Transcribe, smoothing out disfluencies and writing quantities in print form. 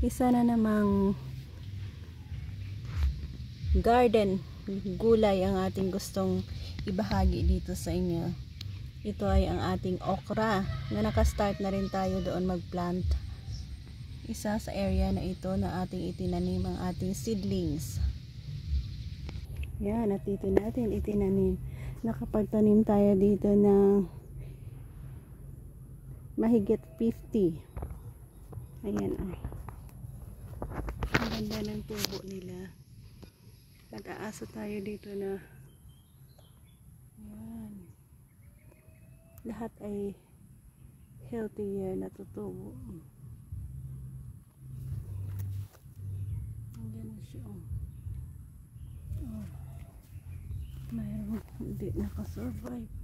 Isa na namang garden gulay ang ating gustong ibahagi dito sa inyo. Ito ay ang ating okra na nakastart na rin tayo doon magplant. Isa sa area na ito na ating itinanim ang ating seedlings. Yan, at dito natin itinanim. Nakapagtanim tayo dito ng mahigit 50. Ayan o. Ang ganda ng tubo nila. Nag-aasa tayo dito na yan. Lahat ay healthier na tutubo. Ayan na siya o. Mayroon hindi nakasurvive.